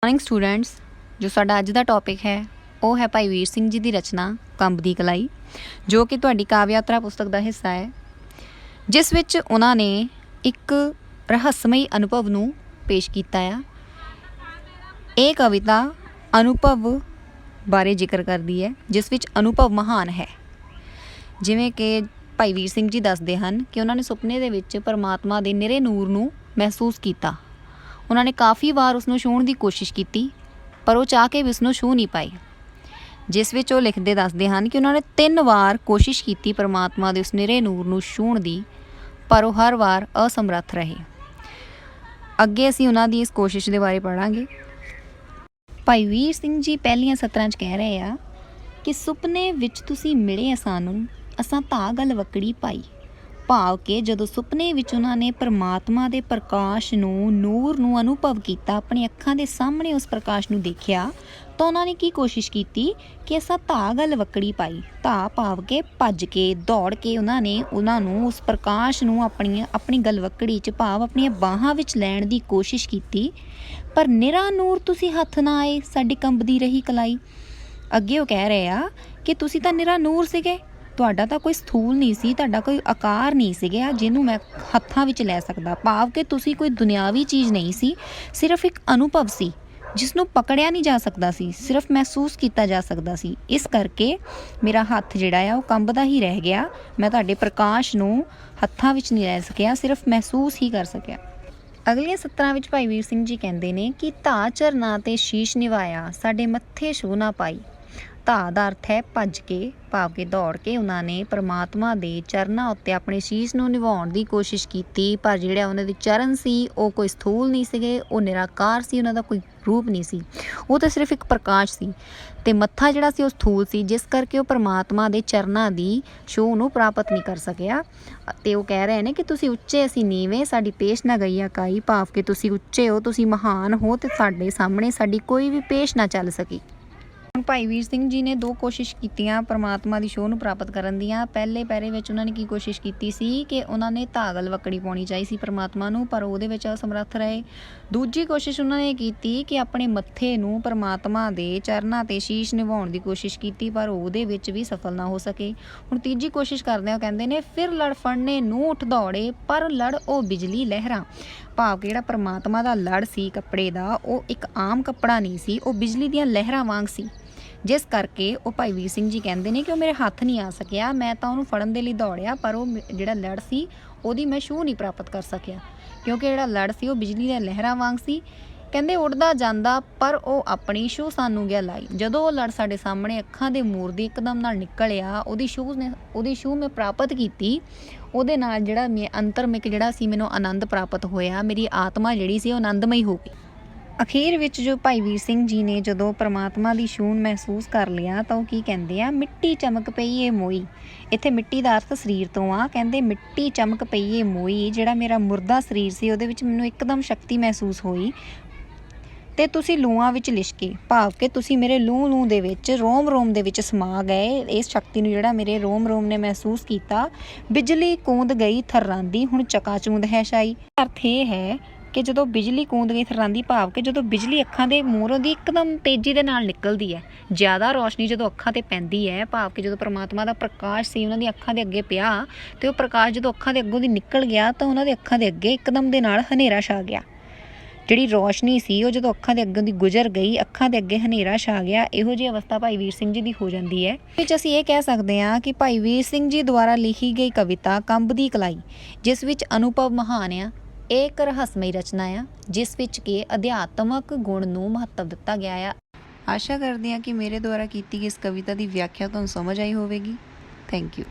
Morning students. जो साडा अज दा टॉपिक है वो है भाई वीर सिंह जी की रचना कंब दी कलाई, जो कि तुहाडी काव्य यात्रा पुस्तक का हिस्सा है, जिस विच उन्हां ने एक रहस्यमई अनुभव नूं पेश कीता है। ये कविता अनुभव बारे जिक्र करती है, जिस विच अनुभव महान है। जिवें कि भाई वीर सिंह जी दसदे हन कि उन्होंने सुपने दे विच परमात्मा दे निरे नूर नूं महसूस किया। उन्होंने काफ़ी बार उसनूं छूहण की कोशिश की, पर वो चाह के भी उसनूं छूह नहीं पाई। जिस विच वो लिखते दसदे हन कि उन्होंने 3 वार कोशिश की परमात्मा दे उस निरे नूर नूं छूहण दी, पर वो हर वार असमर्थ रहे। अगे असीं उन्हां दी इस कोशिश के बारे पढ़ांगे। भाई वीर सिंह जी पहलियां सतरां च कह रहे आ कि सुपने विच तुसीं मिले सानूं, असां तां गल वकड़ी पाई। भाव के जदों सुपने विच उन्होंने परमात्मा दे प्रकाश नूं, नूर नूं अनुभव किया, अपनी अखां दे सामने उस प्रकाश नूं देखिया, तो उन्होंने की कोशिश की कि असां धा गल वकड़ी पाई। धा भाव के भज के दौड़ के उन्होंने उस प्रकाश नूं अपनी गल वकड़ी च भाव अपनी बाहां विच लैण दी कोशिश की, पर निरा नूर तुसीं हत्थ ना आए, साडी कंबदी रही कलाई। अगे वो कह रहे आ कि तुसीं तां निरा नूर सीगे, तुहाडा तां कोई स्थूल नहीं सी, तुहाडा कोई आकार नहीं सीगा जिन्हों मैं हत्थां विच लै सकदा। भाव कि तुसीं कोई दुनियावी चीज़ नहीं सी, सिर्फ एक अनुभव सी जिसनों पकड़िया नहीं जा सकता सी, सिर्फ महसूस किया जा सकता सी। इस करके मेरा हत्थ जिहड़ा आ वो कंबदा ही रह गया। मैं तुहाडे प्रकाश नूं हत्थां विच नहीं लै सकिया, सिर्फ महसूस ही कर सकिया। अगलियां सतरां विच भाई वीर सिंह जी कहते हैं कि धा झरना ते शीश निवाया, साडे मत्थे छूह ना पाई। धा दा अर्थ है भज के, भाव के दौड़ के उन्होंने परमात्मा दे चरनां उत्ते अपने शीश नूं निभाउण दी कोशिश की, पर जिहड़े उन्हां दे चरण सी वो कोई स्थूल नहीं सीगे, वो निराकार सी, उन्हां दा कोई रूप नहीं सी, वो तो सिर्फ एक प्रकाश सी। ते मत्था जिहड़ा सी वो स्थूल सी, जिस करके वो परमात्मा दे चरनां दी छूह नूं प्राप्त नहीं कर सकिया। ते वो कह रहे हैं कि तुसीं उच्चे असीं नीवें, साडी पेश ना गई अकाई। भाव के तुसीं उच्चे हो, तुसीं महान हो, ते साडे सामने साडी कोई भी पेश ना चल सकी। भाई वीर सिंह जी ने 2 कोशिश कीतियां परमात्मा की छूह नूं प्राप्त करन दियां। पहले पैरे विच उन्होंने की कोशिश की सी कि उन्होंने धागल वकड़ी पाउणी चाही सी परमात्मा नूं, पर उहदे विच असमर्थ रहे। दूजी कोशिश उन्होंने की कि अपने मत्थे नूं परमात्मा दे चरनां ते शीश निभाउण दी कोशिश की, पर उहदे विच भी सफल ना हो सके। हुण तीजी कोशिश करदे हो कहंदे ने फिर लड़ फड़ने नूं उठ दौड़े, पर लड़ ओ बिजली लहरां। भाव कि जिहड़ा परमात्मा दा लड़ सी कपड़े दा, वो एक आम कपड़ा नहीं सी, वो बिजली दियां लहरां वांग सी। जिस करके वो भाई वीर सिंह जी कहते हैं कि वो मेरे हत्थ नहीं आ सकिया, मैं तो उन्होंने फड़न के लिए दौड़िया, पर वो जिहड़ा लड़ सी उहदी मैं छूह नहीं प्राप्त कर सकिया, क्योंकि जिहड़ा लड़ सी वो बिजली दी लहरां वांग सी। कहते उड़दा जांदा पर वो अपनी छूह सानू गया लाई। जदों वो लड़ साडे सामने अखां दे मूर दी एकदम नाल निकलिया, उहदी छूह मैं प्राप्त की, उहदे नाल जिहड़ा अंतरमिक जिहड़ा सी मैनूं आनंद प्राप्त होया, मेरी आत्मा जिहड़ी सी आनंदमई हो गई। अखीर विच जो भाई वीर सिंह जी ने जदों परमात्मा की छूह महसूस कर लिया, तो की कहते हैं मिट्टी चमक पई ए मोई। इत्थे मिट्टी का अर्थ शरीर तो आ, कहते मिट्टी चमक पई ए मोई, जिहड़ा मेरा मुर्दा शरीर सी उहदे विच मैनूं एकदम शक्ति महसूस होई, ते तुसी लूआं विच लिशके। भाव के तुसी मेरे लूह दे विच रोम रोम दे विच समा गए। इस शक्ति नूं जिहड़ा मेरे रोम रोम ने महसूस किया। बिजली कूंद गई थर्रांदी, हुण चकाचूंद है छाई। अर्थ ये है कि जदों बिजली कूंद गई थर्रांदी, भाव कि जदों बिजली अखां दे मूहरों दी एकदम तेज़ी दे नाल निकलदी है, ज़्यादा रोशनी जदों अखां ते पैंदी है, भाव कि जदों परमात्मा दा प्रकाश सी उन्हां दी अखां दे अगे पिया, ते वो प्रकाश जदों अखां दे अगों दी निकल गया, तो उन्हां दे अखां दे अगे एकदम दे नाल हनेरा छा गया। जिहड़ी रोशनी सी वो जदों अखां दे अगों दी गुजर गई, अखां दे अगे हनेरा छा गया। इहो जी अवस्था भाई वीर सिंह जी दी हो जाती है। विच असीं ये कह सकते हैं कि भाई वीर सिंह जी द्वारा लिखी गई कविता कंब दी कलाई, जिस विच अनुभव महान आ, एक रहस्यमई रचना आ, जिस विच के अध्यात्मक गुण नूं महत्व दिता गया है। आशा करते हैं कि मेरे द्वारा की गई इस कविता की व्याख्या तुहानूं समझ आई होवेगी। Thank you.